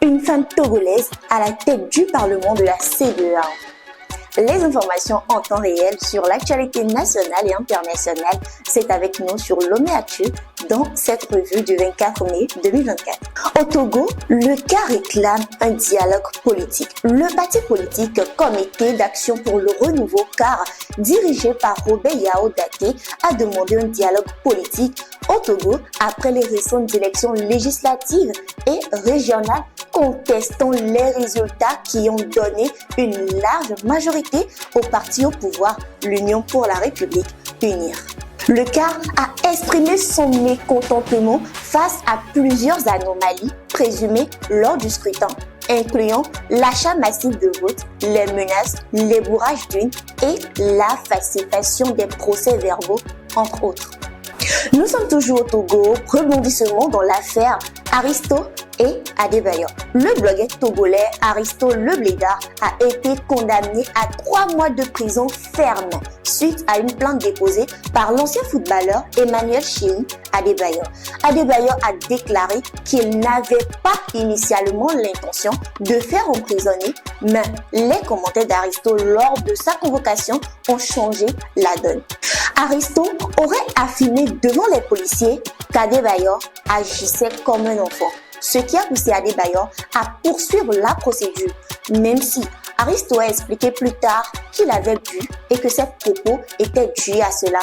une femme togolaise à la tête du Parlement de la CEDEAO. Les informations en temps réel sur l'actualité nationale et internationale, c'est avec nous sur Lomé Actu dans cette revue du 24 mai 2024. Au Togo, le cas réclame un dialogue politique. Le parti politique Comité d'action pour le renouveau CAR, dirigé par Robert Yao Daté, a demandé un dialogue politique au Togo après les récentes élections législatives et régionales contestant les résultats qui ont donné une large majorité au parti au pouvoir, l'Union pour la République UNIR. Le CAR a exprimé son mécontentement face à plusieurs anomalies présumées lors du scrutin, incluant l'achat massif de votes, les menaces, les bourrages d'urnes et la falsification des procès-verbaux, entre autres. Nous sommes toujours au Togo, rebondissement dans l'affaire Aristo et Adebayor. Le blogueur togolais Aristo Le Blédard a été condamné à 3 mois de prison ferme suite à une plainte déposée par l'ancien footballeur Emmanuel Chéri Adebayor. Adebayor a déclaré qu'il n'avait pas initialement l'intention de faire emprisonner, mais les commentaires d'Aristo lors de sa convocation ont changé la donne. Aristo aurait affirmé devant les policiers qu'Adebayor agissait comme un enfant, ce qui a poussé Adebayor à poursuivre la procédure, même si Aristo a expliqué plus tard qu'il avait bu et que ses propos étaient dus à cela.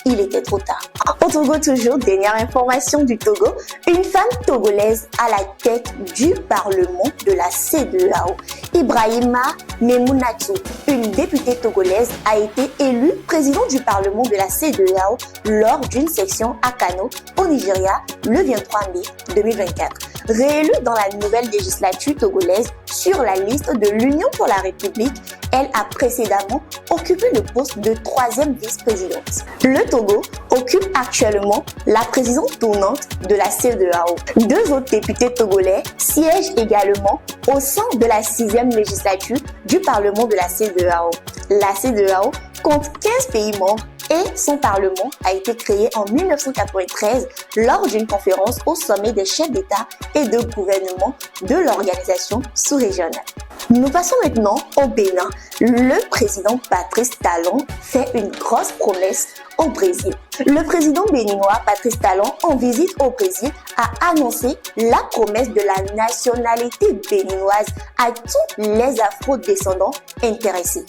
Il était trop tard. Au Togo, toujours, dernière information du Togo, une femme togolaise à la tête du Parlement de la CEDEAO. Ibrahima Memounatso, une députée togolaise, a été élue présidente du Parlement de la CEDEAO lors d'une session à Kano, au Nigeria, le 23 mai 2024. Réélue dans la nouvelle législature togolaise sur la liste de l'Union pour la République, elle a précédemment occupé le poste de 3e vice-présidente. Le Togo occupe actuellement la présidence tournante de la CEDEAO. 2 autres députés togolais siègent également au sein de la 6e législature du Parlement de la CEDEAO. La CEDEAO compte 15 pays membres et son Parlement a été créé en 1993 lors d'une conférence au sommet des chefs d'État et de gouvernement de l'organisation sous-régionale. Nous passons maintenant au Bénin. Le président Patrice Talon fait une grosse promesse au Brésil. Le président béninois Patrice Talon, en visite au Brésil, a annoncé la promesse de la nationalité béninoise à tous les afro-descendants intéressés.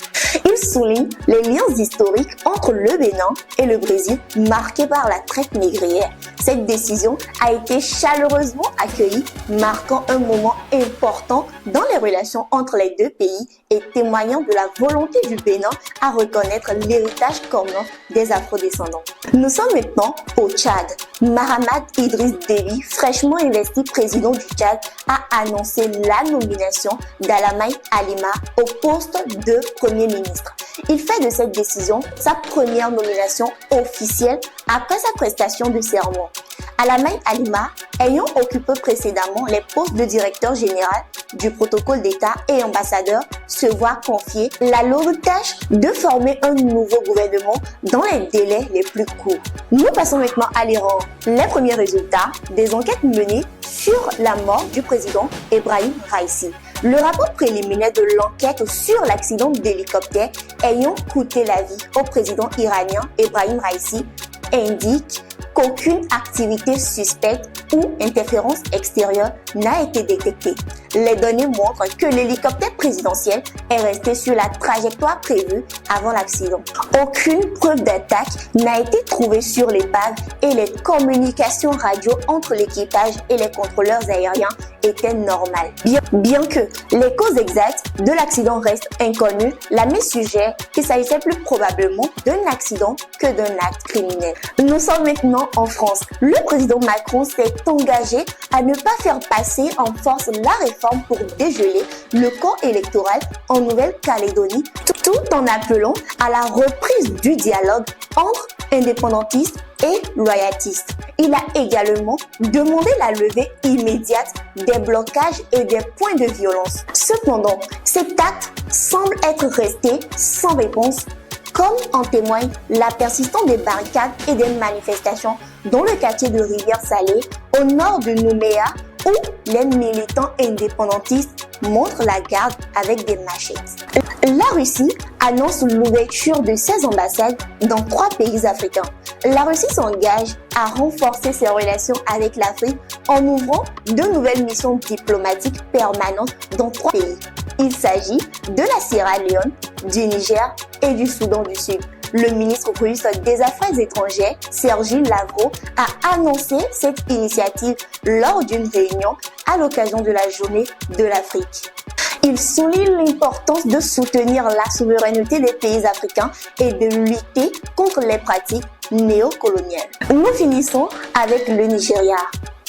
Il souligne les liens historiques entre le Bénin et le Brésil marqués par la traite négrière. Cette décision a été chaleureusement accueillie, marquant un moment important dans les relations entre les deux pays et témoignant de la volonté du Bénin à reconnaître l'héritage commun des afro-descendants. Nous sommes maintenant au Tchad. Mahamat Idriss Déby, fraîchement investi président du Tchad, a annoncé la nomination d'Alamaï Alima au poste de Premier ministre. Il fait de cette décision sa première nomination officielle après sa prestation de serment. Alamaï Alima, ayant occupé précédemment les postes de directeur général du protocole d'État et ambassadeur, se voit confier la lourde tâche de former un nouveau gouvernement dans les délais les plus courts. Nous passons maintenant à l'Iran. Les premiers résultats des enquêtes menées sur la mort du président Ebrahim Raïssi. Le rapport préliminaire de l'enquête sur l'accident d'hélicoptère ayant coûté la vie au président iranien Ebrahim Raïssi indique qu'aucune activité suspecte ou interférence extérieure n'a été détectée. Les données montrent que l'hélicoptère présidentiel est resté sur la trajectoire prévue avant l'accident. Aucune preuve d'attaque n'a été trouvée sur l'épave et les communications radio entre l'équipage et les contrôleurs aériens étaient normales. Bien que les causes exactes de l'accident restent inconnues, l'AME suggère qu'il s'agissait plus probablement d'un accident que d'un acte criminel. Nous sommes maintenant en France. Le président Macron s'est engagé à ne pas faire passer en force la réforme pour dégeler le corps électoral en Nouvelle-Calédonie, tout en appelant à la reprise du dialogue entre indépendantistes et loyalistes. Il a également demandé la levée immédiate des blocages et des points de violence. Cependant, cet acte semble être resté sans réponse, comme en témoigne la persistance des barricades et des manifestations dans le quartier de Rivière-Salée, au nord de Nouméa, où les militants indépendantistes montrent la garde avec des machettes. La Russie annonce l'ouverture de ses ambassades dans 3 pays africains. La Russie s'engage à renforcer ses relations avec l'Afrique en ouvrant de nouvelles missions diplomatiques permanentes dans 3 pays. Il s'agit de la Sierra Leone, du Niger et du Soudan du Sud. Le ministre russe des Affaires étrangères, Sergei Lavrov, a annoncé cette initiative lors d'une réunion à l'occasion de la Journée de l'Afrique. Il souligne l'importance de soutenir la souveraineté des pays africains et de lutter contre les pratiques néocoloniales. Nous finissons avec le Nigeria.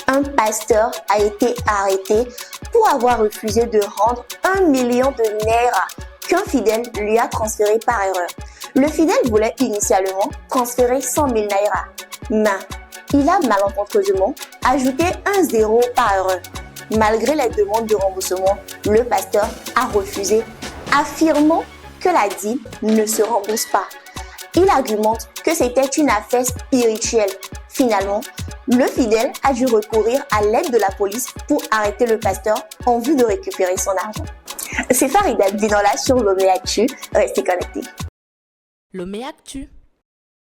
Un pasteur a été arrêté pour avoir refusé de rendre 1 million de naira qu'un fidèle lui a transféré par erreur. Le fidèle voulait initialement transférer 100 000 naira, mais il a malencontreusement ajouté un zéro par erreur. Malgré les demandes de remboursement, le pasteur a refusé, affirmant que la dîme ne se rembourse pas. Il argumente que c'était une affaire spirituelle. Finalement, le fidèle a dû recourir à l'aide de la police pour arrêter le pasteur en vue de récupérer son argent. C'est Farida Binola sur Lomé Actu. Restez connectés. Lomé Actu.